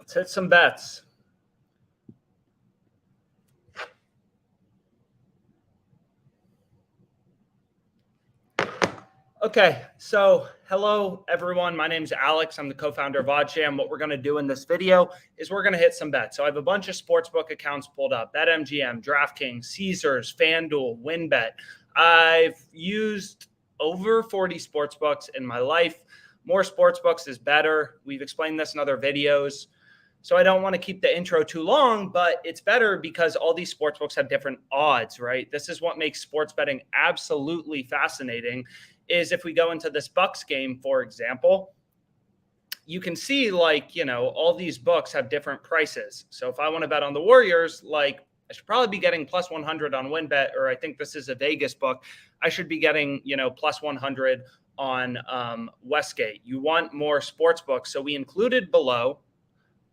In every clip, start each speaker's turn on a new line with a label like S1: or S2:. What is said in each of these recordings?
S1: Let's hit some bets. Okay, so hello everyone. My name is Alex. I'm the co-founder of OddsJam. What we're going to do in this video is we're going to hit some bets. So I have a bunch of sportsbook accounts pulled up: BetMGM, DraftKings, Caesars, FanDuel, WinBet. I've used over 40 sportsbooks in my life. More sportsbooks is better. We've explained this in other videos. So I don't want to keep the intro too long, but it's better because all these sportsbooks have different odds, right? This is what makes sports betting absolutely fascinating. Is if we go into this Bucks game, for example, you can see all these books have different prices. So if I want to bet on the Warriors, I should probably be getting plus 100 on WinBet, or I think this is a Vegas book. I should be getting, plus 100 on Westgate. You want more sports books. So we included below,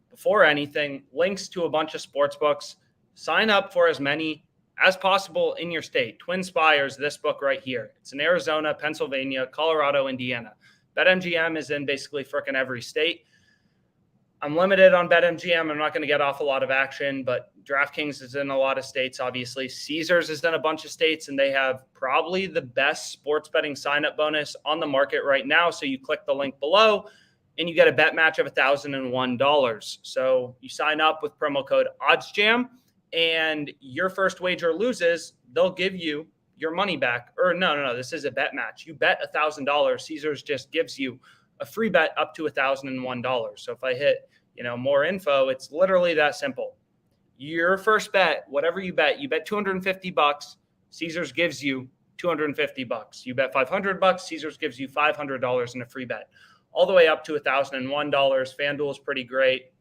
S1: before anything, links to a bunch of sports books. Sign up for as many as possible in your state. Twin Spires, this book right here. It's in Arizona, Pennsylvania, Colorado, Indiana. BetMGM is in basically frickin' every state. I'm limited on BetMGM. I'm not going to get off a lot of action, but DraftKings is in a lot of states, obviously. Caesars is in a bunch of states, and they have probably the best sports betting sign-up bonus on the market right now. So you click the link below, and you get a bet match of $1,001. So you sign up with promo code OddsJam, and your first wager loses, they'll give you your money back. Or no, this is a bet match. You bet $1,000. Caesars just gives you a free bet up to $1,001. So if I hit, more info, it's literally that simple. Your first bet, whatever you bet $250. Caesars gives you $250. You bet $500. Caesars gives you $500 in a free bet, all the way up to $1,001. FanDuel is pretty great,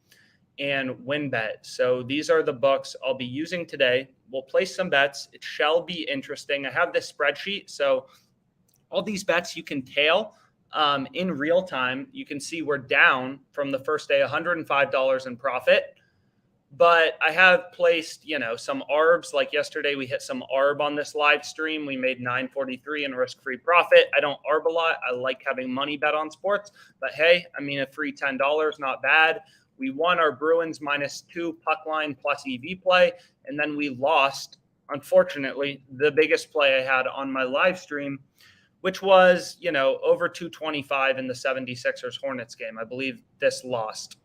S1: and WinBet. So these are the books I'll be using today. We'll place some bets. It shall be interesting. I have this spreadsheet. So all these bets you can tail in real time. You can see we're down from the first day, $105 in profit. But I have placed, some ARBs. Like yesterday, we hit some ARB on this live stream. We made $943 in risk-free profit. I don't ARB a lot. I like having money bet on sports. But hey, a free $10, not bad. We won our Bruins -2 puck line plus EV play, and then we lost, unfortunately, the biggest play I had on my live stream, which was, over 225 in the 76ers Hornets game. I believe this lost.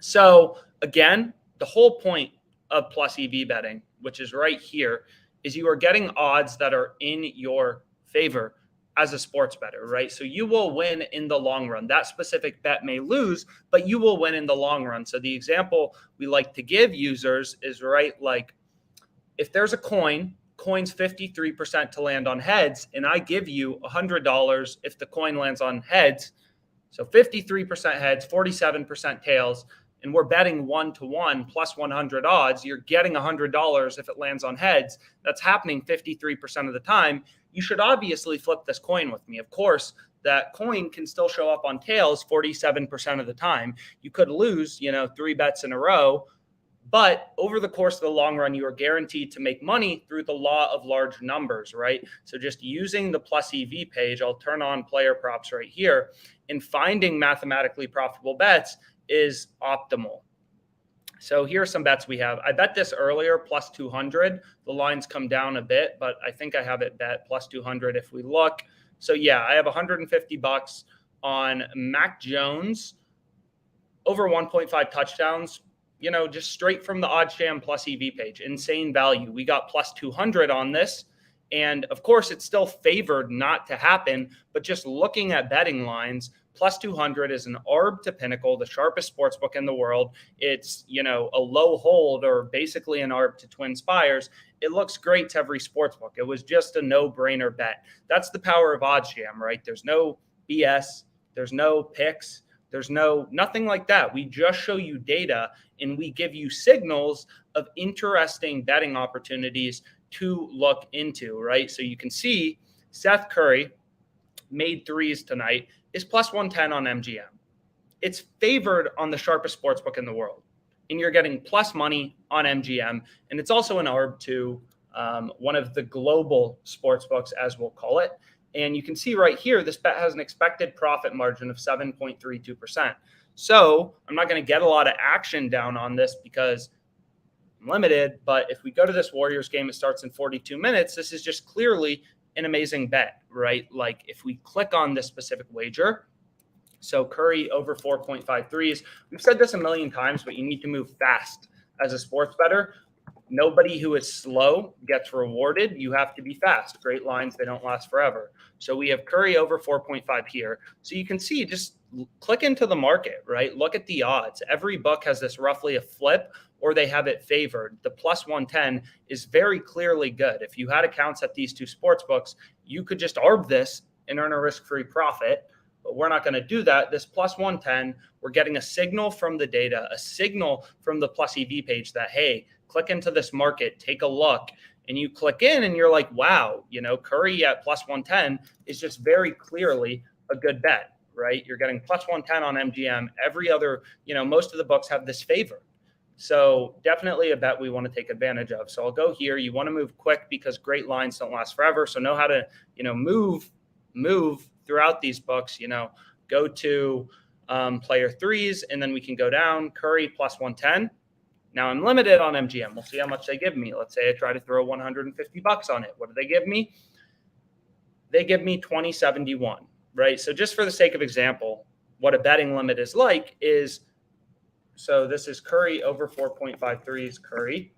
S1: So again, the whole point of plus EV betting, which is right here, is you are getting odds that are in your favor as a sports bettor, right? So you will win in the long run. That specific bet may lose, but you will win in the long run. So the example we like to give users is, if there's a coin's 53% to land on heads, and I give you $100 if the coin lands on heads. So 53% heads, 47% tails, and we're betting 1-to-1 plus 100 odds. You're getting $100 if it lands on heads. That's happening 53% of the time. You should obviously flip this coin with me. Of course, that coin can still show up on tails 47% of the time. You could lose, 3 bets in a row, but over the course of the long run, you are guaranteed to make money through the law of large numbers, right? So just using the plus EV page, I'll turn on player props right here, and finding mathematically profitable bets is optimal. So here are some bets we have. I bet this earlier, plus 200. The lines come down a bit, but I think I have it bet plus 200 if we look. So yeah, I have $150 on Mac Jones over 1.5 touchdowns, just straight from the OddsJam plus EV page. Insane value. We got plus 200 on this. And of course, it's still favored not to happen, but just looking at betting lines, plus 200 is an ARB to Pinnacle, the sharpest sports book in the world. It's, a low hold, or basically an ARB to Twin Spires. It looks great to every sports book. It was just a no-brainer bet. That's the power of OddsJam, right? There's no BS. There's no picks. There's nothing like that. We just show you data, and we give you signals of interesting betting opportunities to look into, right? So you can see Seth Curry made threes tonight is plus 110 on MGM. It's favored on the sharpest sportsbook in the world, and you're getting plus money on MGM. And it's also an ARB to one of the global sportsbooks, as we'll call it. And you can see right here, this bet has an expected profit margin of 7.32%. So I'm not going to get a lot of action down on this because I'm limited. But if we go to this Warriors game, it starts in 42 minutes. This is just clearly an amazing bet, right? Like if we click on this specific wager, so Curry over 4.5 threes. We've said this a million times, but you need to move fast as a sports bettor. Nobody who is slow gets rewarded. You have to be fast. Great lines, they don't last forever. So we have Curry over 4.5 here. So you can see, just click into the market, right? Look at the odds. Every book has this roughly a flip, or they have it favored. The plus 110 is very clearly good. If you had accounts at these two sports books, you could just arb this and earn a risk-free profit. But we're not going to do that. This plus 110, we're getting a signal from the data, a signal from the plus EV page that, hey, click into this market, take a look. And you click in and you're like, wow, Curry at plus 110 is just very clearly a good bet, right? You're getting plus 110 on MGM. Every other, most of the books have this favor. So definitely a bet we want to take advantage of. So I'll go here. You want to move quick because great lines don't last forever. So know how to, move throughout these books, go to player threes, and then we can go down. Curry plus 110. Now I'm limited on MGM. We'll see how much they give me. Let's say I try to throw 150 bucks on it. What do they give me? They give me 20.71, right? So just for the sake of example, what a betting limit is like is, so this is Curry over 4.5 threes, Curry,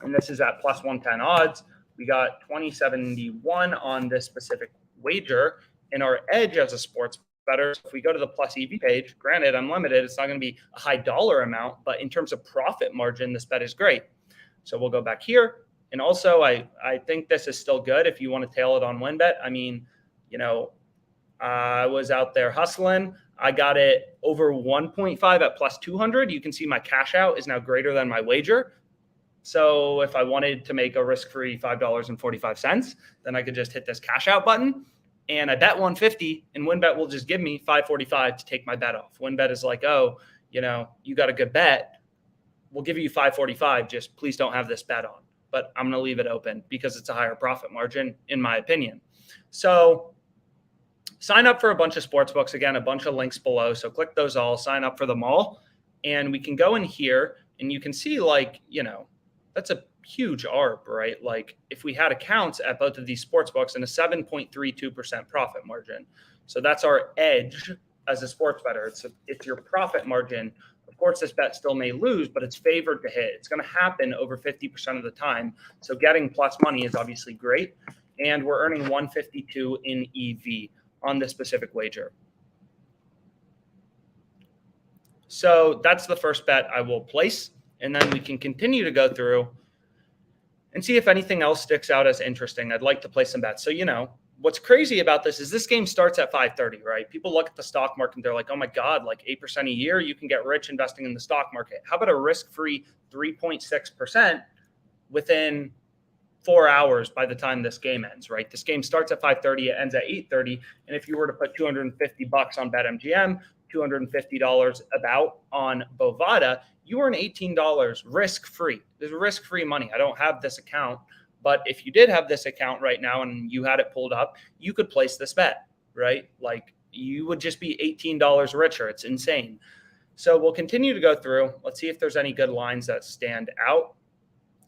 S1: and this is at plus 110 odds. We got 20.71 on this specific wager. And our edge as a sports bettor, if we go to the plus EV page, granted, I'm limited. It's not going to be a high dollar amount, but in terms of profit margin, this bet is great. So we'll go back here. And also, I think this is still good if you want to tail it on WinBet. I mean, I was out there hustling. I got it over 1.5 at plus 200. You can see my cash out is now greater than my wager. So if I wanted to make a risk-free $5.45, then I could just hit this cash out button. And I bet 150, and WinBet will just give me 545 to take my bet off. WinBet is like, oh, you got a good bet. We'll give you 545. Just please don't have this bet on. But I'm going to leave it open because it's a higher profit margin, in my opinion. So sign up for a bunch of sports books. Again, a bunch of links below. So click those all, sign up for them all. And we can go in here, and you can see, that's a huge ARB, right? Like if we had accounts at both of these sports books and a 7.32% profit margin. So that's our edge as a sports bettor. It's your profit margin. Of course, this bet still may lose, but it's favored to hit. It's going to happen over 50% of the time. So getting plus money is obviously great. And we're earning 152 in EV on this specific wager. So that's the first bet I will place. And then we can continue to go through and see if anything else sticks out as interesting. I'd like to play some bets. So, what's crazy about this is this game starts at 5:30, right? People look at the stock market and they're like, oh my God, like 8% a year, you can get rich investing in the stock market. How about a risk-free 3.6% within 4 hours by the time this game ends, right? This game starts at 5:30, it ends at 8:30. And if you were to put 250 bucks on BetMGM, $250 about on Bovada, you earn $18 risk-free. There's risk-free money. I don't have this account, but if you did have this account right now and you had it pulled up, you could place this bet, right? Like you would just be $18 richer. It's insane. So we'll continue to go through. Let's see if there's any good lines that stand out.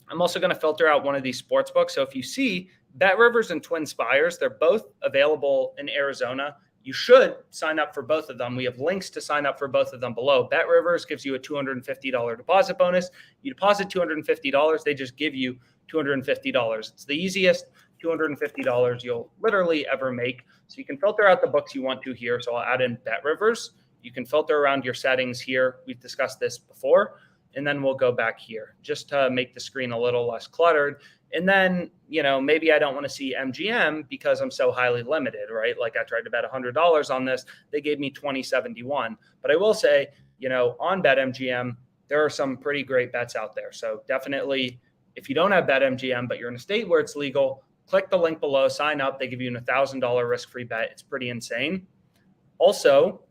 S1: I'm also going to filter out one of these sports books. So if you see Bet Rivers and Twin Spires, they're both available in Arizona. You should sign up for both of them. We have links to sign up for both of them below. Bet Rivers gives you a $250 deposit bonus. You deposit $250, they just give you $250. It's the easiest $250 you'll literally ever make. So you can filter out the books you want to here. So I'll add in Bet Rivers. You can filter around your settings here. We've discussed this before. And then we'll go back here just to make the screen a little less cluttered. And then, maybe I don't want to see MGM because I'm so highly limited, right? Like I tried to bet $100 on this. They gave me 20.71. But I will say, on BetMGM, there are some pretty great bets out there. So definitely, if you don't have BetMGM, but you're in a state where it's legal, click the link below, sign up. They give you a $1,000 risk-free bet. It's pretty insane. Also,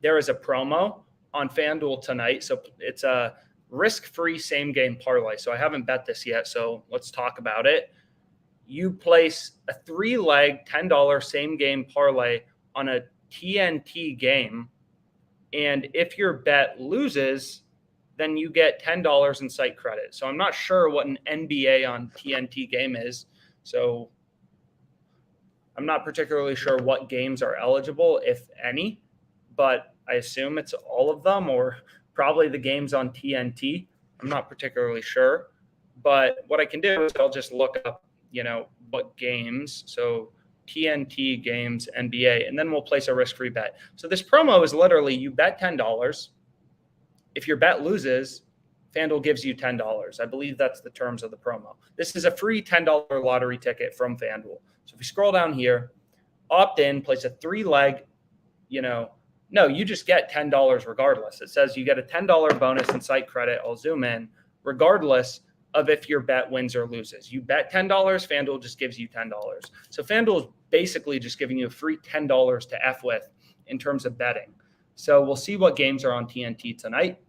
S1: there is a promo on FanDuel tonight. So it's a risk-free same-game parlay. So I haven't bet this yet, so let's talk about it. You place a 3-leg $10 same-game parlay on a TNT game And if your bet loses, then you get $10 in site credit. So I'm not sure what an NBA on TNT game is. So I'm not particularly sure what games are eligible, if any, but I assume it's all of them or probably the games on TNT. I'm not particularly sure. But what I can do is I'll just look up, what games. So TNT games, NBA, and then we'll place a risk-free bet. So this promo is literally you bet $10. If your bet loses, FanDuel gives you $10. I believe that's the terms of the promo. This is a free $10 lottery ticket from FanDuel. So if we scroll down here, opt in, place a 3-leg, no, you just get $10 regardless. It says you get a $10 bonus in site credit. I'll zoom in, regardless of if your bet wins or loses. You bet $10, FanDuel just gives you $10. So FanDuel is basically just giving you a free $10 to F with in terms of betting. So we'll see what games are on TNT tonight.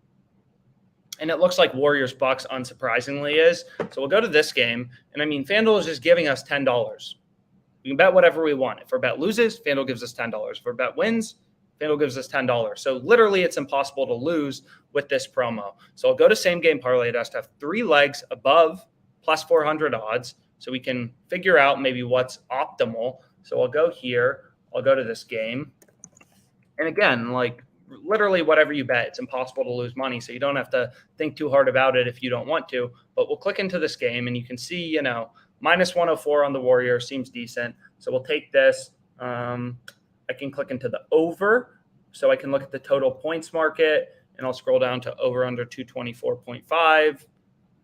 S1: And it looks like Warriors-Bucks, unsurprisingly, is. So we'll go to this game. And FanDuel is just giving us $10. We can bet whatever we want. If our bet loses, FanDuel gives us $10. If our bet wins, FanDuel gives us $10. So literally, it's impossible to lose with this promo. So I'll go to same game parlay. It has to have 3 legs above plus 400 odds. So we can figure out maybe what's optimal. So I'll go here. I'll go to this game. And again, literally whatever you bet, it's impossible to lose money. So you don't have to think too hard about it if you don't want to. But we'll click into this game and you can see, minus 104 on the Warriors seems decent. So we'll take this. I can click into the over. So I can look at the total points market and I'll scroll down to over under 224.5. It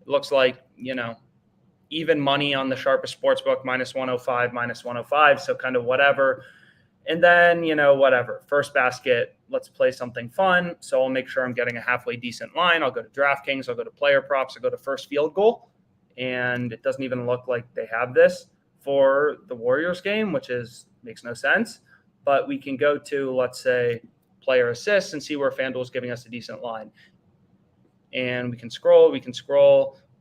S1: looks like, even money on the sharpest sportsbook, minus 105, minus 105. So kind of whatever. And then, whatever. First basket, let's play something fun. So I'll make sure I'm getting a halfway decent line. I'll go to DraftKings. I'll go to player props. I'll go to first field goal. And it doesn't even look like they have this for the Warriors game, which makes no sense. But we can go to, let's say, player assists and see where FanDuel is giving us a decent line. And we can scroll.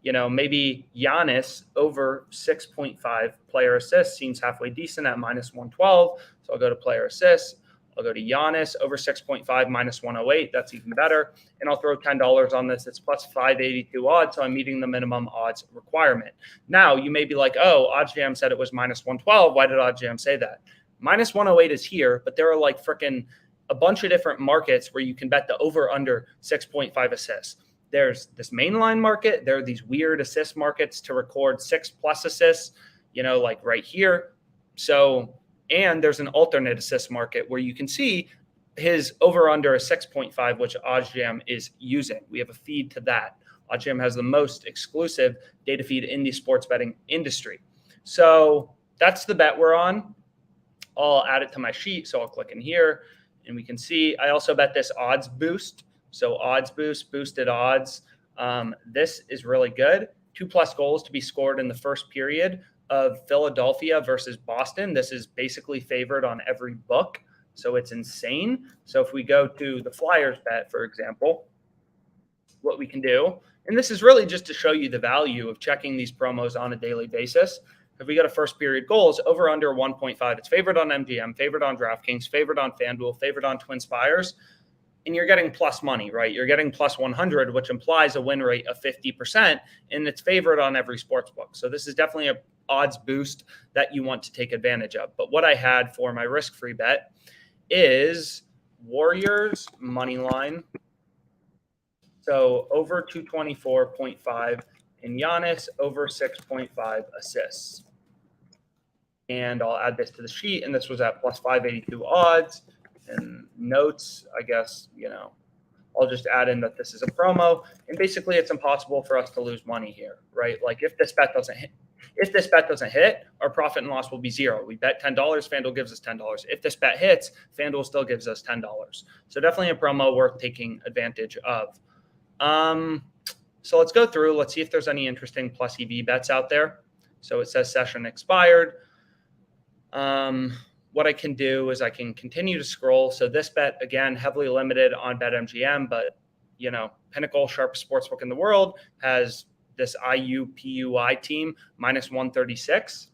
S1: Maybe Giannis over 6.5 player assists seems halfway decent at minus 112. So I'll go to player assists. I'll go to Giannis over 6.5 minus 108. That's even better. And I'll throw $10 on this. It's plus 582 odds. So I'm meeting the minimum odds requirement. Now you may be like, oh, OddsJam said it was minus 112. Why did OddsJam say that? Minus 108 is here, but there are freaking a bunch of different markets where you can bet the over under 6.5 assists. There's this mainline market. There are these weird assist markets to record 6+ assists, right here. So, and there's an alternate assist market where you can see his over under a 6.5, which OddsJam is using. We have a feed to that. OddsJam has the most exclusive data feed in the sports betting industry. So that's the bet we're on. I'll add it to my sheet. So I'll click in here and we can see, I also bet this odds boost. So odds boost, boosted odds. This is really good. 2+ goals to be scored in the first period of Philadelphia versus Boston. This is basically favored on every book. So it's insane. So if we go to the Flyers bet, for example, what we can do, and this is really just to show you the value of checking these promos on a daily basis. If we go to first period goals, over under 1.5, it's favored on MGM, favored on DraftKings, favored on FanDuel, favored on TwinSpires. And you're getting plus money, right? You're getting plus 100, which implies a win rate of 50%, and it's favored on every sports book. So this is definitely an odds boost that you want to take advantage of. But what I had for my risk-free bet is Warriors money line. So over 224.5 and Giannis over 6.5 assists. And I'll add this to the sheet, and this was at plus 582 odds. And notes, I guess, I'll just add in that this is a promo. And basically, it's impossible for us to lose money here, right? If this bet doesn't hit, our profit and loss will be zero. We bet $10, FanDuel gives us $10. If this bet hits, FanDuel still gives us $10. So definitely a promo worth taking advantage of. So let's go through. Let's see if there's any interesting plus EV bets out there. So it says session expired. What I can do is I can continue to scroll. So this bet, again, heavily limited on BetMGM, but, Pinnacle, sharpest sportsbook in the world, has this IUPUI team minus 136.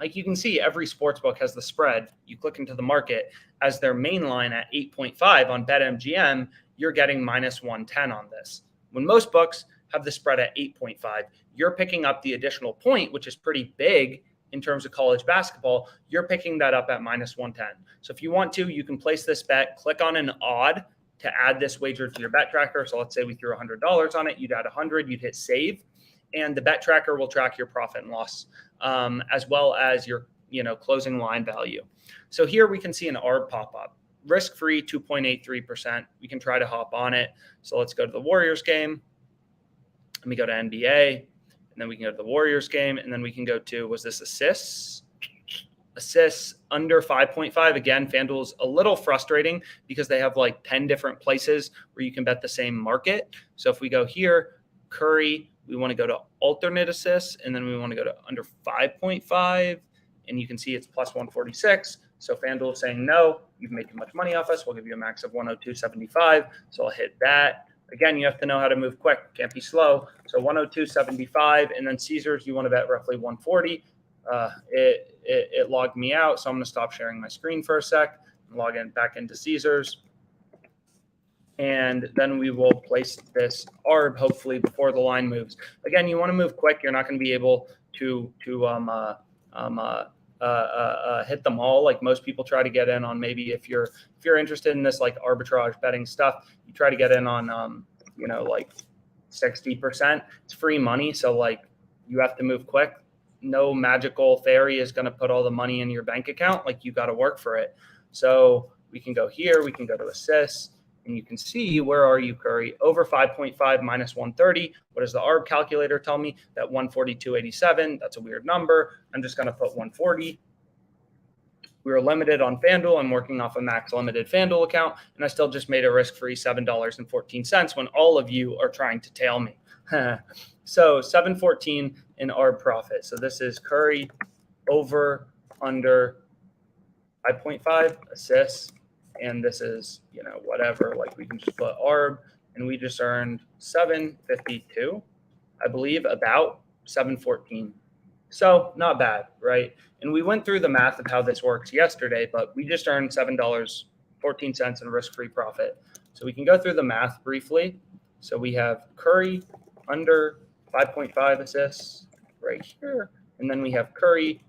S1: You can see every sportsbook has the spread. You click into the market, as their main line at 8.5 on BetMGM, you're getting minus 110 on this. When most books have the spread at 8.5, you're picking up the additional point, which is pretty big in terms of college basketball. You're picking that up at minus 110. So if you want to, you can place this bet, click on an odd to add this wager to your bet tracker. So let's say we threw $100 on it, you'd add 100, you'd hit save, and the bet tracker will track your profit and loss, as well as your closing line value. So here we can see an ARB pop up, risk-free 2.83%. We can try to hop on it. So let's go to the Warriors game. Let me go to NBA, and then we can go to the Warriors game, and then we can go to, was this assists? Assists under 5.5. Again, FanDuel's a little frustrating because they have like 10 different places where you can bet the same market. So if we go here, Curry, we want to go to alternate assists, and then we want to go to under 5.5, and you can see it's plus 146. So FanDuel is saying, no, you've made too much money off us. We'll give you a max of 102.75. So I'll hit that. Again, you have to know how to move quick. Can't be slow. So 102.75, and then Caesars, you want to bet roughly 140. It logged me out, so I'm going to stop sharing my screen for a sec and log in back into Caesars. And then we will place this ARB hopefully before the line moves. Again, you want to move quick. You're not going to be able to hit them all like most people try to get in on. Maybe if you're interested in this like arbitrage betting stuff, you try to get in on like 60%. It's free money, so like you have to move quick. No magical fairy is going to put all the money in your bank account. Like you got to work for it. So we can go here. We can go to assists. And you can see, where are you, Curry? Over 5.5 minus 130. What does the ARB calculator tell me? That 142.87. That's a weird number. I'm just going to put 140. We were limited on FanDuel. I'm working off a max limited FanDuel account, and I still just made a risk-free $7.14 when all of you are trying to tail me. So 714 in ARB profit. So this is Curry over under 5.5 assists. And this is, whatever, like we can just put ARB, and we just earned 752, I believe, about 714. So not bad, right? And we went through the math of how this works yesterday, but we just earned $7.14 in risk-free profit. So we can go through the math briefly. So we have Curry under 5.5 assists right here. And then we have Curry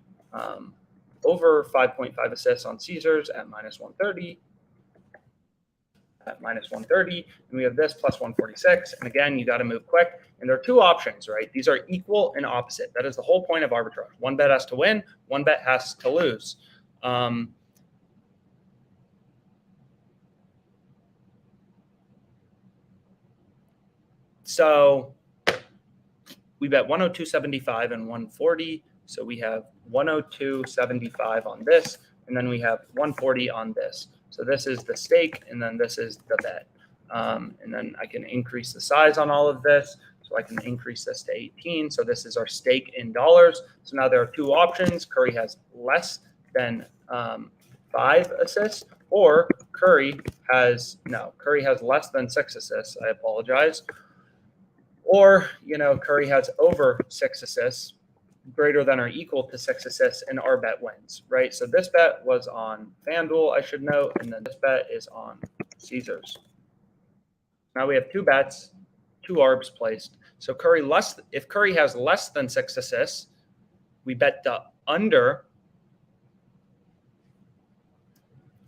S1: over 5.5 assists on Caesars at minus 130. At minus 130, and we have this plus 146. And again, you got to move quick. And there are two options, right? These are equal and opposite. That is the whole point of arbitrage. One bet has to win, one bet has to lose. So we bet 102.75 and 140. So we have 102.75 on this, and then we have 140 on this. So this is the stake, and then this is the bet. And then I can increase the size on all of this. So I can increase this to 18. So this is our stake in dollars. So now there are two options. Curry has less than 5 assists, or Curry has less than 6 assists. I apologize. Or, Curry has over 6 assists, greater than or equal to 6 assists, and our bet wins, right? So this bet was on FanDuel, I should note, and then this bet is on Caesars. Now we have two bets, two ARBs placed. So if Curry has less than 6 assists, we bet the under.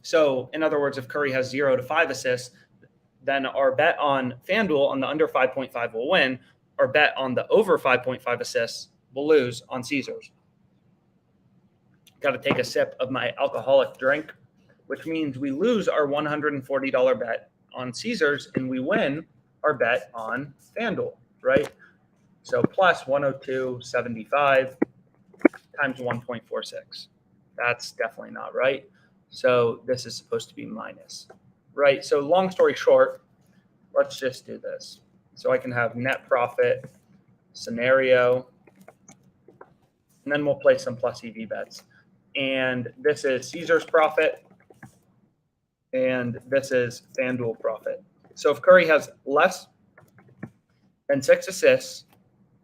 S1: So in other words, if Curry has 0 to 5 assists, then our bet on FanDuel on the under 5.5 will win. Our bet on the over 5.5 assists will lose on Caesars. Got to take a sip of my alcoholic drink, which means we lose our $140 bet on Caesars and we win our bet on FanDuel, right? So plus 102.75 times 1.46. That's definitely not right. So this is supposed to be minus, right? So long story short, let's just do this. So I can have net profit scenario, and then we'll play some plus EV bets. And this is Caesars profit, and this is FanDuel profit. So if Curry has less than 6 assists,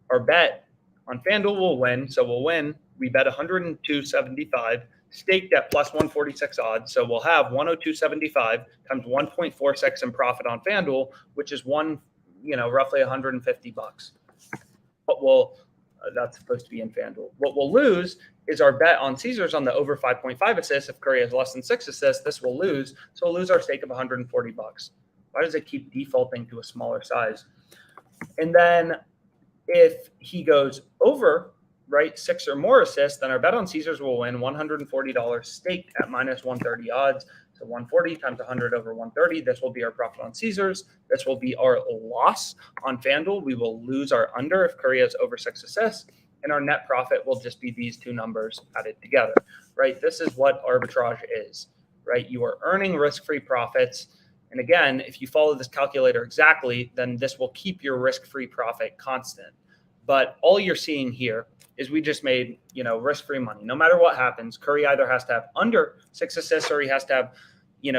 S1: our bet on FanDuel will win. So we'll win. We bet 102.75 staked at plus 146 odds. So we'll have 102.75 times 1.46 in profit on FanDuel, which is roughly 150 bucks. What will that's supposed to be in FanDuel. What we'll lose is our bet on Caesars on the over 5.5 assists. If Curry has less than 6 assists, this will lose. So we'll lose our stake of 140 bucks. Why does it keep defaulting to a smaller size? And then if he goes over, right, 6 or more assists, then our bet on Caesars will win $140 staked at minus 130 odds. So 140 times 100 over 130. This will be our profit on Caesars. This will be our loss on FanDuel. We will lose our under if Curry has over 6 assists. And our net profit will just be these two numbers added together, right? This is what arbitrage is, right? You are earning risk-free profits. And again, if you follow this calculator exactly, then this will keep your risk-free profit constant. But all you're seeing here is we just made, risk-free money. No matter what happens, Curry either has to have under 6 assists or he has to have,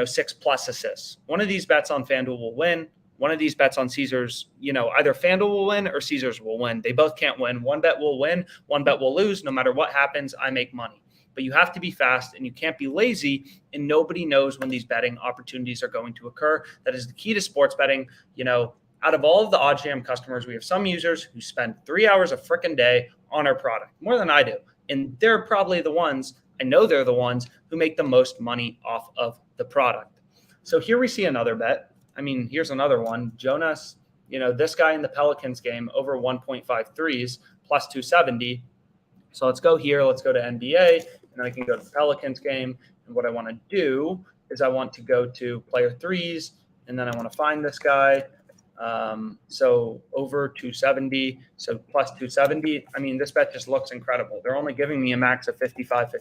S1: 6 plus assists. One of these bets on FanDuel will win. One of these bets on Caesars, either FanDuel will win or Caesars will win. They both can't win. One bet will win. One bet will lose. No matter what happens, I make money. But you have to be fast and you can't be lazy, and nobody knows when these betting opportunities are going to occur. That is the key to sports betting. Out of all of the OddsJam customers, we have some users who spend 3 hours a freaking day on our product, more than I do. And they're probably the ones, I know they're the ones who make the most money off of the product. So here we see another bet. Here's another one. Jonas, this guy in the Pelicans game over 1.5 threes plus 270. So let's go here. Let's go to NBA, and then I can go to the Pelicans game. And what I want to do is I want to go to player threes, and then I want to find this guy. So over 270, so plus 270. This bet just looks incredible. They're only giving me a max of 55,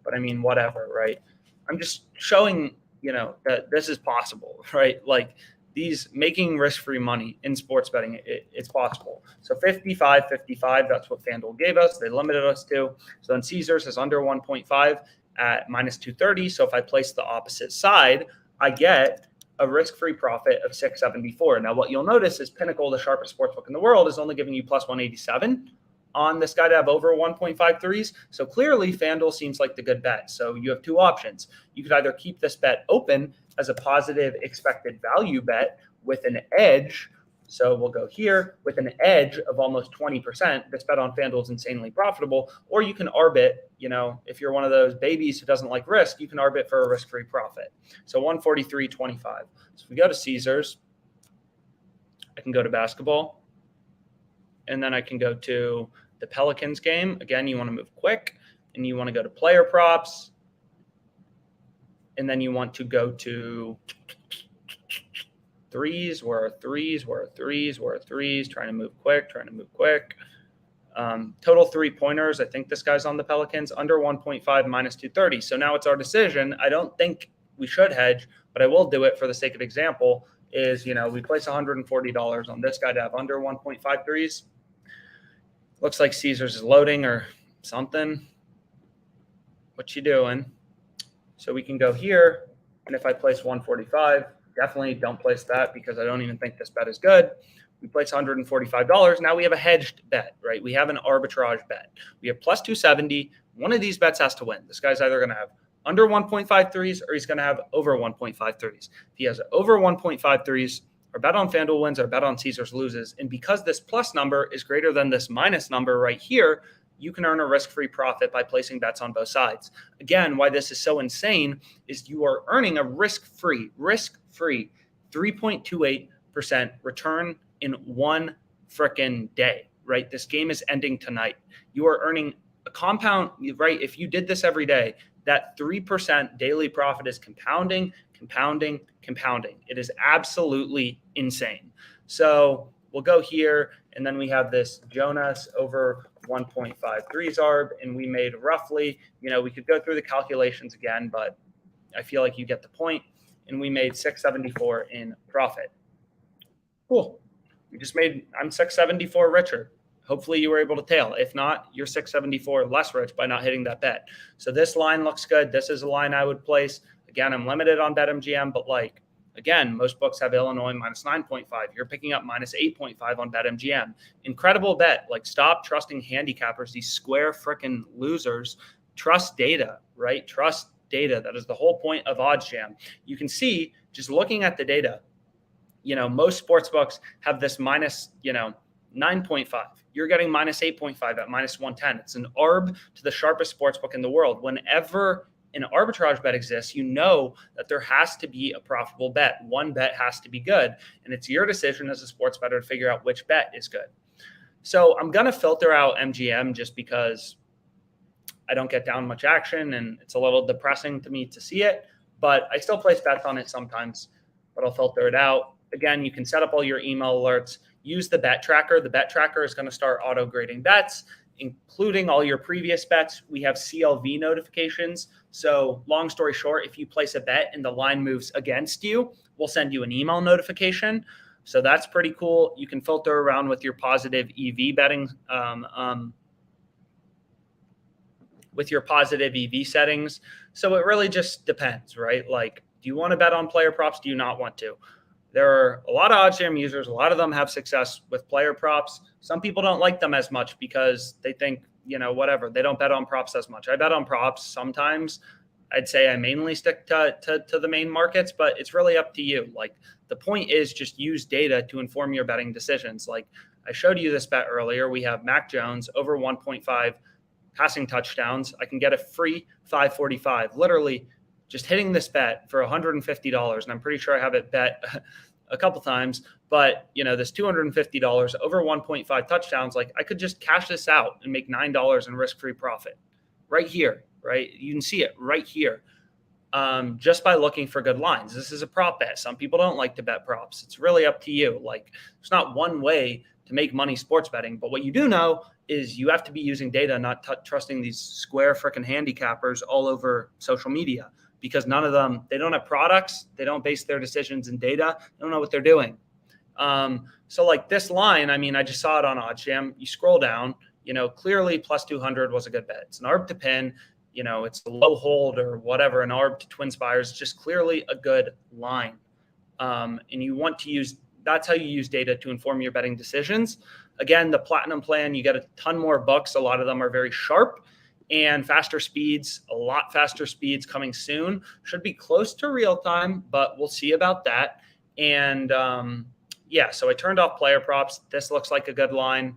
S1: but whatever, right? I'm just showing, that this is possible, right? Like these making risk-free money in sports betting, it's possible. So 55, that's what FanDuel gave us. They limited us to. So then Caesars is under 1.5 at minus 230. So if I place the opposite side, I get a risk-free profit of 674. Now, what you'll notice is Pinnacle, the sharpest sportsbook in the world, is only giving you plus 187 on this guy to have over 1.5 threes. So clearly, FanDuel seems like the good bet. So you have two options. You could either keep this bet open as a positive expected value bet with an edge. So we'll go here with an edge of almost 20%. This bet on FanDuel is insanely profitable. Or you can arbit, if you're one of those babies who doesn't like risk, you can arbit for a risk-free profit. So 143.25. So if we go to Caesars, I can go to basketball. And then I can go to the Pelicans game. Again, you want to move quick. And you want to go to player props. And then you want to go to threes, where are threes, trying to move quick. Total 3-pointers. I think this guy's on the Pelicans, under 1.5, minus 230. So now it's our decision. I don't think we should hedge, but I will do it for the sake of example, is, we place $140 on this guy to have under 1.5 threes. Looks like Caesars is loading or something. What you doing? So we can go here, and if I place 145, definitely don't place that because I don't even think this bet is good. We place $145. Now we have a hedged bet, right? We have an arbitrage bet. We have plus 270. One of these bets has to win. This guy's either going to have under 1.5 threes or he's going to have over 1.5 threes. If he has over 1.5 threes, our bet on FanDuel wins, our bet on Caesars loses. And because this plus number is greater than this minus number right here, you can earn a risk-free profit by placing bets on both sides. Again, why this is so insane is you are earning a risk-free 3.28% return in one frickin' day, right? This game is ending tonight. You are earning a compound, right? If you did this every day, that 3% daily profit is compounding. It is absolutely insane. So we'll go here, and then we have this Jonas over 1.5 threes arb, and we made roughly, we could go through the calculations again, but I feel like you get the point. And we made 674 in profit. Cool. I'm 674 richer. Hopefully you were able to tail. If not, you're 674 less rich by not hitting that bet. So this line looks good. This is a line I would place. Again, I'm limited on BetMGM, but again, most books have Illinois minus 9.5. You're picking up minus 8.5 on BetMGM. Incredible bet. Stop trusting handicappers, these square frickin' losers. trust data, right? Trust data. That is the whole point of OddsJam. You can see just looking at the data, most sports books have this minus, 9.5. You're getting minus 8.5 at minus 110. It's an arb to the sharpest sports book in the world. Whenever an arbitrage bet exists, you know that there has to be a profitable bet. One bet has to be good, and it's your decision as a sports bettor to figure out which bet is good. So I'm going to filter out MGM just because I don't get down much action, and it's a little depressing to me to see it, but I still place bets on it sometimes, but I'll filter it out. Again, you can set up all your email alerts. Use the bet tracker. The bet tracker is going to start auto grading bets, including all your previous bets. We have CLV notifications. So long story short, if you place a bet and the line moves against you, we'll send you an email notification. So that's pretty cool. You can filter around with your positive EV betting, with your positive EV settings. So it really just depends, right? Like, do you want to bet on player props? Do you not want to? There are a lot of OddsJam users. A lot of them have success with player props. Some people don't like them as much because they think, whatever. They don't bet on props as much. I bet on props sometimes. I'd say I mainly stick to the main markets, but it's really up to you. Like, the point is just use data to inform your betting decisions. Like I showed you this bet earlier. We have Mac Jones over 1.5 passing touchdowns. I can get a free 545. Literally just hitting this bet for $150. And I'm pretty sure I have it bet a couple times, but this $250 over 1.5 touchdowns, like I could just cash this out and make $9 in risk-free profit right here, right? You can see it right here. Just by looking for good lines. This is a prop bet. Some people don't like to bet props. It's really up to you. Like, there's not one way to make money sports betting, but what you do know is you have to be using data, not trusting these square frickin' handicappers all over social media, because none of them, they don't have products. They don't base their decisions in data. They don't know what they're doing. So like this line, I just saw it on OddsJam. You scroll down, clearly plus 200 was a good bet. It's an arb to pin. It's a low hold or whatever, an arb to twin spires, just clearly a good line. And you want to use, that's how you use data to inform your betting decisions. Again, the platinum plan, you get a ton more books. A lot of them are very sharp and faster speeds, a lot faster speeds coming soon. Should be close to real time, but we'll see about that. And so I turned off player props. This looks like a good line.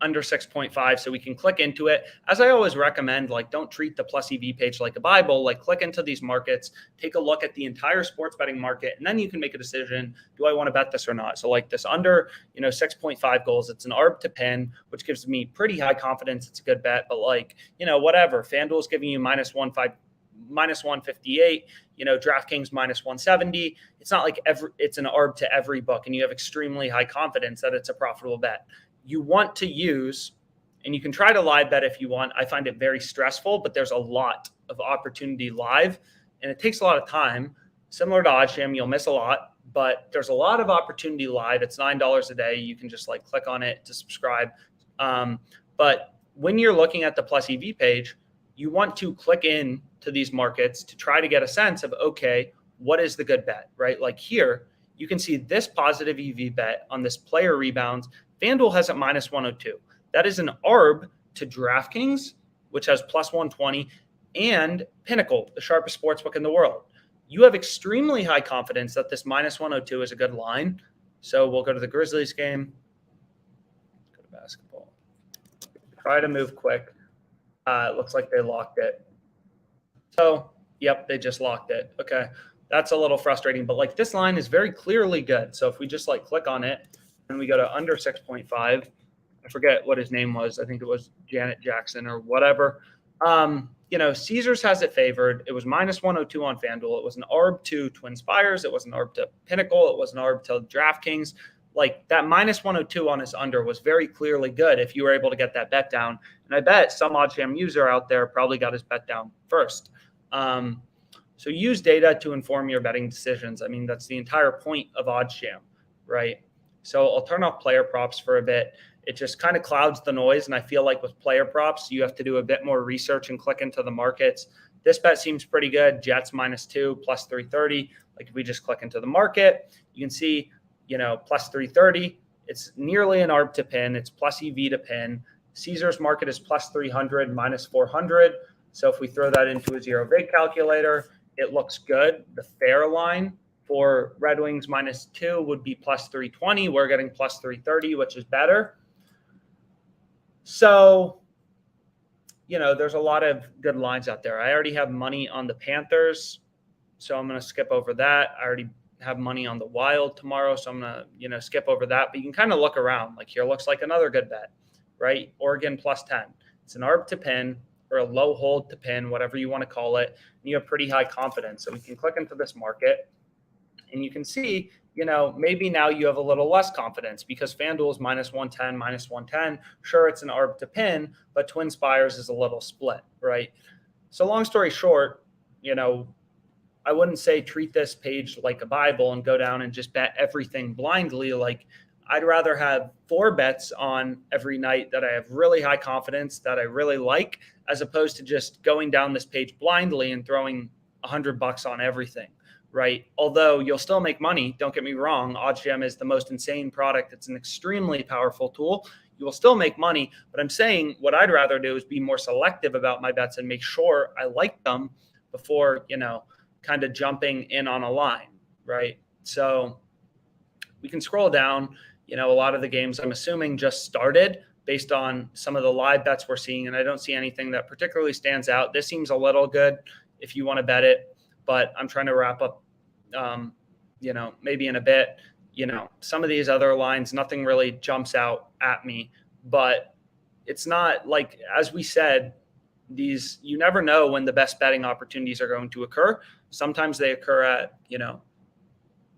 S1: Under 6.5, so we can click into it. As I always recommend, like, don't treat the plus EV page like a Bible. Like, click into these markets, take a look at the entire sports betting market, and then you can make a decision, do I want to bet this or not? So like this under, 6.5 goals, it's an arb to pin, which gives me pretty high confidence it's a good bet, but like, whatever. FanDuel's giving you minus 158, DraftKings minus 170. It's not like it's an arb to every book, and you have extremely high confidence that it's a profitable bet. You want to use, and you can try to live bet if you want. I find it very stressful, but there's a lot of opportunity live, and it takes a lot of time. Similar to OddsJam, you'll miss a lot, but there's a lot of opportunity live. It's $9 a day. You can just like click on it to subscribe. But when you're looking at the plus EV page, you want to click in to these markets to try to get a sense of, okay, what is the good bet, right? Like here, you can see this positive EV bet on this player rebounds. FanDuel has it minus 102. That is an arb to DraftKings, which has plus 120, and Pinnacle, the sharpest sportsbook in the world. You have extremely high confidence that this minus 102 is a good line. So we'll go to the Grizzlies game. Go to basketball. Try to move quick. It looks like they locked it. So, yep, they just locked it. Okay, that's a little frustrating, but like this line is very clearly good. So if we just like click on it, and we go to under 6.5. I forget what his name was. I think it was Janet Jackson or whatever. Caesars has it favored. It was minus 102 on FanDuel. It was an arb to Twin Spires. It was an arb to Pinnacle. It was an arb to DraftKings. Like that minus 102 on his under was very clearly good if you were able to get that bet down. And I bet some OddsJam user out there probably got his bet down first. So use data to inform your betting decisions. That's the entire point of OddsJam, right? So I'll turn off player props for a bit. It just kind of clouds the noise. And I feel like with player props, you have to do a bit more research and click into the markets. This bet seems pretty good. Jets minus 2, plus 330. Like if we just click into the market, you can see, plus 330. It's nearly an arb to pin. It's plus EV to pin. Caesars market is plus 300, minus 400. So if we throw that into a zero vig calculator, it looks good. The fair line for Red Wings minus 2 would be plus 320. We're getting plus 330, which is better. So, there's a lot of good lines out there. I already have money on the Panthers, so I'm going to skip over that. I already have money on the Wild tomorrow, so I'm going to, skip over that. But you can kind of look around. Like here looks like another good bet, right? Oregon plus 10. It's an ARB to pin or a low hold to pin, whatever you want to call it. And you have pretty high confidence. So we can click into this market and you can see, maybe now you have a little less confidence because FanDuel is minus 110, minus 110. Sure, it's an ARB to pin, but Twin Spires is a little split, right? So long story short, I wouldn't say treat this page like a Bible and go down and just bet everything blindly. Like I'd rather have 4 bets on every night that I have really high confidence that I really like, as opposed to just going down this page blindly and throwing $100 on everything, right? Although you'll still make money. Don't get me wrong. OddsJam is the most insane product. It's an extremely powerful tool. You will still make money, but I'm saying what I'd rather do is be more selective about my bets and make sure I like them before, kind of jumping in on a line, right? So we can scroll down. A lot of the games I'm assuming just started based on some of the live bets we're seeing, and I don't see anything that particularly stands out. This seems a little good if you want to bet it, but I'm trying to wrap up, maybe in a bit. Some of these other lines, nothing really jumps out at me, but it's not like, as we said, you never know when the best betting opportunities are going to occur. Sometimes they occur at,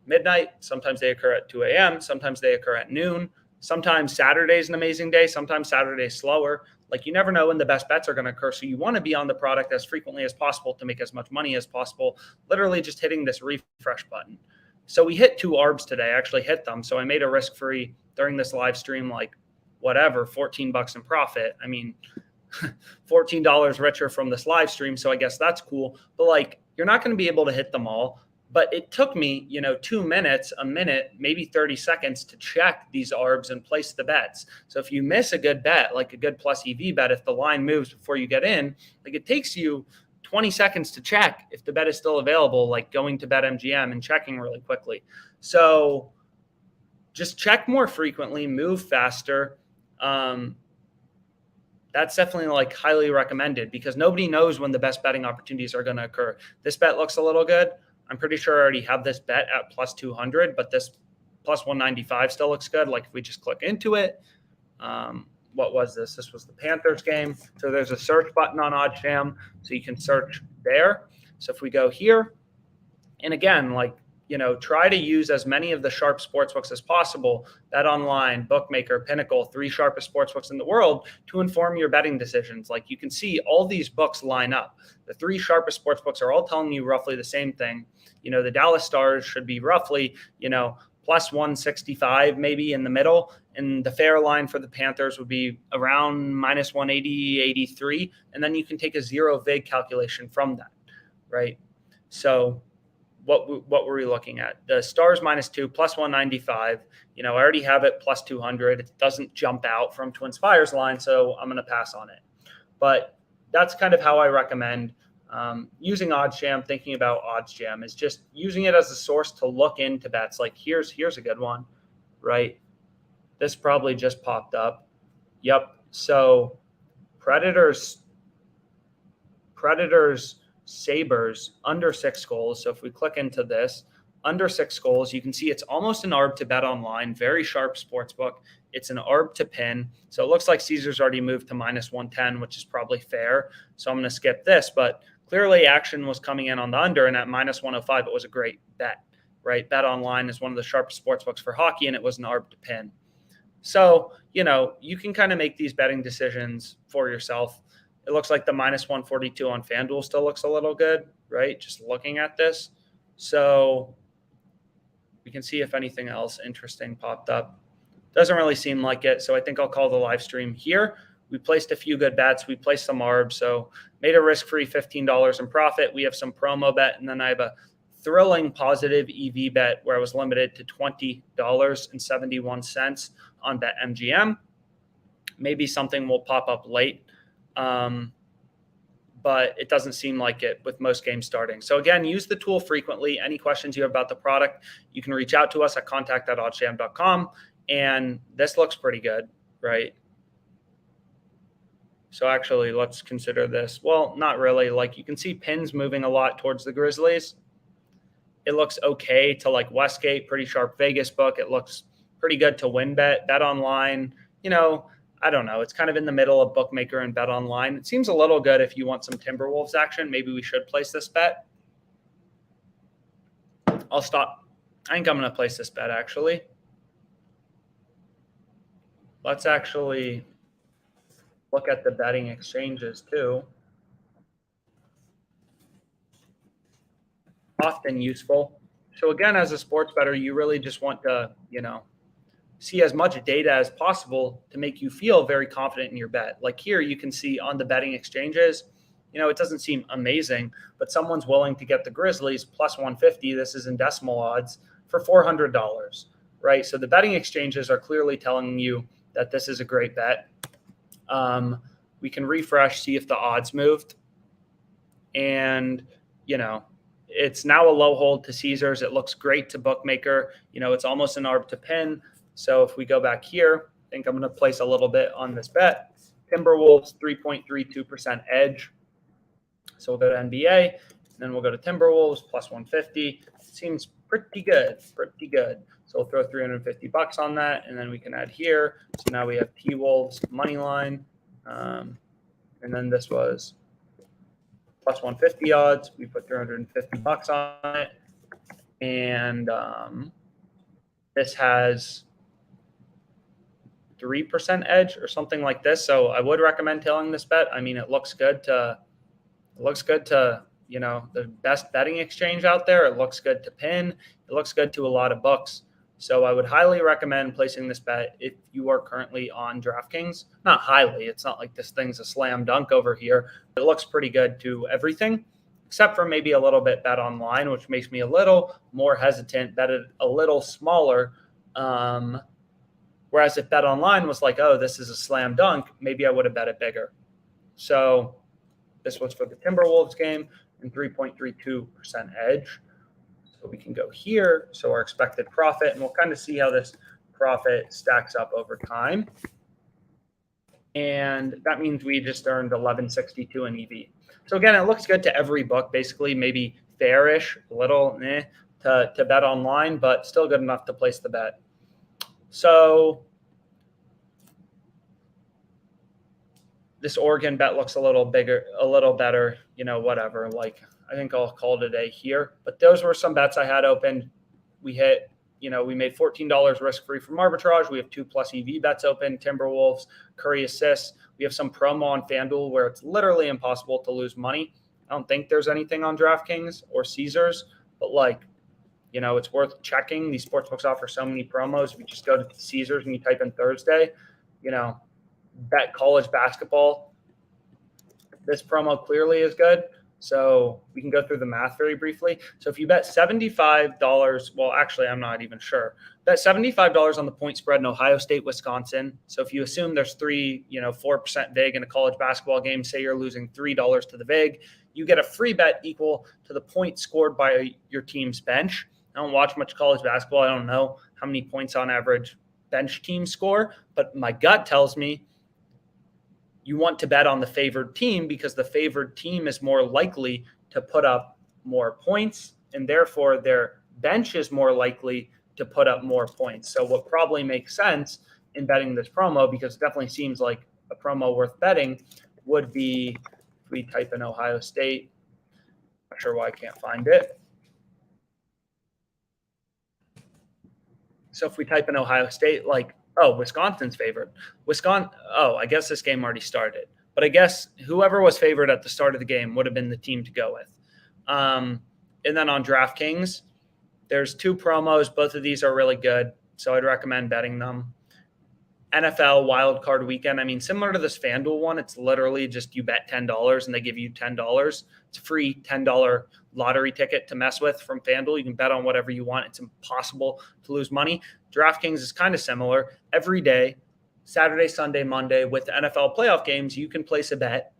S1: midnight. Sometimes they occur at 2 a.m. Sometimes they occur at noon. Sometimes Saturday is an amazing day. Sometimes Saturday is slower. Like you never know when the best bets are going to occur. So you want to be on the product as frequently as possible to make as much money as possible, literally just hitting this refresh button. So we hit 2 ARBs today. I actually hit them. So I made a risk-free during this live stream, like whatever, $14 in profit. I mean, $14 richer from this live stream. So I guess that's cool. But like, you're not going to be able to hit them all. But it took me, 2 minutes, a minute, maybe 30 seconds to check these ARBs and place the bets. So if you miss a good bet, like a good plus EV bet, if the line moves before you get in, like it takes you 20 seconds to check if the bet is still available, like going to BetMGM and checking really quickly. So just check more frequently, move faster. That's definitely like highly recommended because nobody knows when the best betting opportunities are going to occur. This bet looks a little good. I'm pretty sure I already have this bet at plus 200, but this plus 195 still looks good. Like if we just click into it, what was this? This was the Panthers game. So there's a search button on OddsJam, so you can search there. So if we go here, and again, like, try to use as many of the sharp sportsbooks as possible, Bet Online, Bookmaker, Pinnacle, 3 sharpest sportsbooks in the world, to inform your betting decisions. Like you can see all these books line up. The 3 sharpest sportsbooks are all telling you roughly the same thing. The Dallas Stars should be roughly, plus 165 maybe in the middle. And the fair line for the Panthers would be around minus 180, 83. And then you can take a zero vig calculation from that, right? So what were we looking at? The Stars minus 2, plus 195. I already have it plus 200. It doesn't jump out from Twin Spires line, so I'm going to pass on it. But that's kind of how I recommend using OddsJam, thinking about OddsJam, is just using it as a source to look into bets. Like here's a good one, right? This probably just popped up. Yep. So Predators, Sabres under 6 goals. So if we click into this, under 6 goals, you can see it's almost an ARB to Bet Online, very sharp sportsbook. It's an ARB to pin. So it looks like Caesars already moved to minus 110, which is probably fair. So I'm going to skip this, but clearly action was coming in on the under, and at minus 105, it was a great bet, right? Bet Online is one of the sharpest sportsbooks for hockey, and it was an ARB to pin. So, you can kind of make these betting decisions for yourself. It looks like the minus 142 on FanDuel still looks a little good, right? Just looking at this. So we can see if anything else interesting popped up. Doesn't really seem like it. So I think I'll call the live stream here. We placed a few good bets. We placed some ARBs. So made a risk-free $15 in profit. We have some promo bet. And then I have a thrilling positive EV bet where I was limited to $20.71 on BetMGM. Maybe something will pop up late. But it doesn't seem like it with most games starting. So again, use the tool frequently. Any questions you have about the product, you can reach out to us at contact@oddsjam.com. And this looks pretty good, right? So actually, let's consider this. Well, not really. Like, you can see pins moving a lot towards the Grizzlies. It looks okay to like Westgate, pretty sharp Vegas book. It looks pretty good to WinBet, Bet Online. I don't know. It's kind of in the middle of bookmaker and Bet Online. It seems a little good if you want some Timberwolves action. Maybe we should place this bet. I'll stop. I think I'm going to place this bet, actually. Let's actually look at the betting exchanges, too. Often useful. So, again, as a sports bettor, you really just want to, see as much data as possible to make you feel very confident in your bet. Like here, you can see on the betting exchanges, it doesn't seem amazing, but someone's willing to get the Grizzlies plus 150. This is in decimal odds for $400, right? So the betting exchanges are clearly telling you that this is a great bet. We can refresh, see if the odds moved. And, it's now a low hold to Caesars. It looks great to bookmaker. It's almost an arb to pin. So if we go back here, I think I'm going to place a little bit on this bet. Timberwolves, 3.32% edge. So we'll go to NBA, and then we'll go to Timberwolves, plus 150. Seems pretty good, pretty good. So we'll throw $350 on that, and then we can add here. So now we have T-Wolves money line. And then this was plus 150 odds. We put $350 on it. And this has 3% edge or something like this. So I would recommend tailing this bet. I mean, it looks good to the best betting exchange out there. It looks good to pin. It looks good to a lot of books. So I would highly recommend placing this bet if you are currently on DraftKings. Not highly. It's not like this thing's a slam dunk over here. It looks pretty good to everything, except for maybe a little bit Bet Online, which makes me a little more hesitant, bet it a little smaller. Whereas if Bet Online was like, oh, this is a slam dunk, maybe I would have bet it bigger. So this was for the Timberwolves game and 3.32% edge. So we can go here. So our expected profit, and we'll kind of see how this profit stacks up over time. And that means we just earned 1162 in EV. So again, it looks good to every book, basically, maybe fairish, a little to Bet Online, but still good enough to place the bet. So this Oregon bet looks a little bigger, a little better, whatever. Like, I think I'll call it a day here. But those were some bets I had open. We hit, we made $14 risk-free from Arbitrage. We have 2+ EV bets open, Timberwolves, Curry assists. We have some promo on FanDuel where it's literally impossible to lose money. I don't think there's anything on DraftKings or Caesars, but it's worth checking. These sportsbooks offer so many promos. If you just go to Caesars and you type in Thursday, bet college basketball. This promo clearly is good. So we can go through the math very briefly. So if you bet $75, well, actually, I'm not even sure. Bet $75 on the point spread in Ohio State, Wisconsin. So if you assume there's 4% vig in a college basketball game, say you're losing $3 to the vig, you get a free bet equal to the points scored by your team's bench. I don't watch much college basketball. I don't know how many points on average bench teams score, but my gut tells me you want to bet on the favored team because the favored team is more likely to put up more points, and therefore their bench is more likely to put up more points. So what probably makes sense in betting this promo, because it definitely seems like a promo worth betting, would be if we type in Ohio State. Not sure why I can't find it. So if we type in Ohio State, Wisconsin's favored. I guess this game already started. But I guess whoever was favored at the start of the game would have been the team to go with. And then on DraftKings, there's 2 promos. Both of these are really good, so I'd recommend betting them. NFL wildcard weekend. I mean, similar to this FanDuel one, it's literally just you bet $10 and they give you $10. It's a free $10 lottery ticket to mess with from FanDuel. You can bet on whatever you want. It's impossible to lose money. DraftKings is kind of similar. Every day, Saturday, Sunday, Monday with the NFL playoff games, you can place a bet.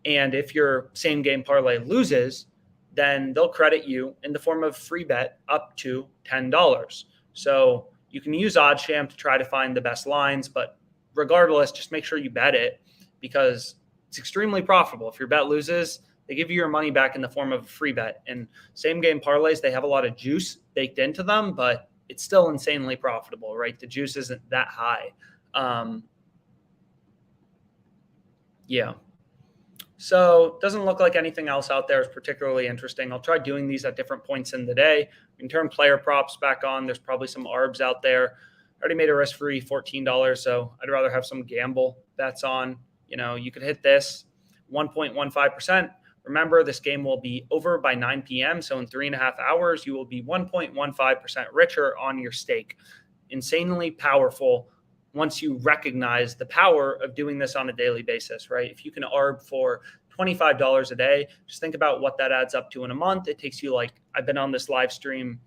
S1: And if your same game parlay loses, then they'll credit you in the form of free bet up to $10. So you can use OddsSham to try to find the best lines, but regardless, just make sure you bet it because it's extremely profitable. If your bet loses, they give you your money back in the form of a free bet. And same game parlays, they have a lot of juice baked into them, but it's still insanely profitable, right? The juice isn't that high. Yeah. So it doesn't look like anything else out there is particularly interesting. I'll try doing these at different points in the day. We can turn player props back on. There's probably some ARBs out there. I already made a risk-free $14, so I'd rather have some gamble bets on. You could hit this 1.15%. Remember, this game will be over by 9 p.m., so in 3.5 hours, you will be 1.15% richer on your stake. Insanely powerful once you recognize the power of doing this on a daily basis, right? If you can ARB for $25 a day, just think about what that adds up to in a month. It takes you I've been on this live stream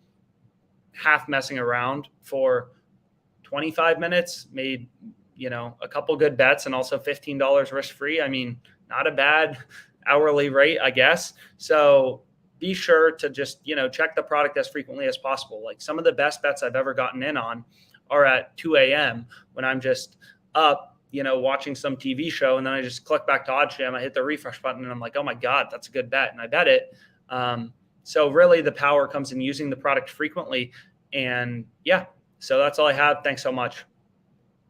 S1: half messing around for 25 minutes, made, a couple good bets and also $15 risk-free. I mean, not a bad hourly rate, I guess. So be sure to just, check the product as frequently as possible. Like some of the best bets I've ever gotten in on are at 2 a.m. when I'm just up, watching some TV show. And then I just click back to OddsSham. I hit the refresh button and I'm like, oh my God, that's a good bet. And I bet it. So really the power comes in using the product frequently. And yeah, so that's all I have. Thanks so much.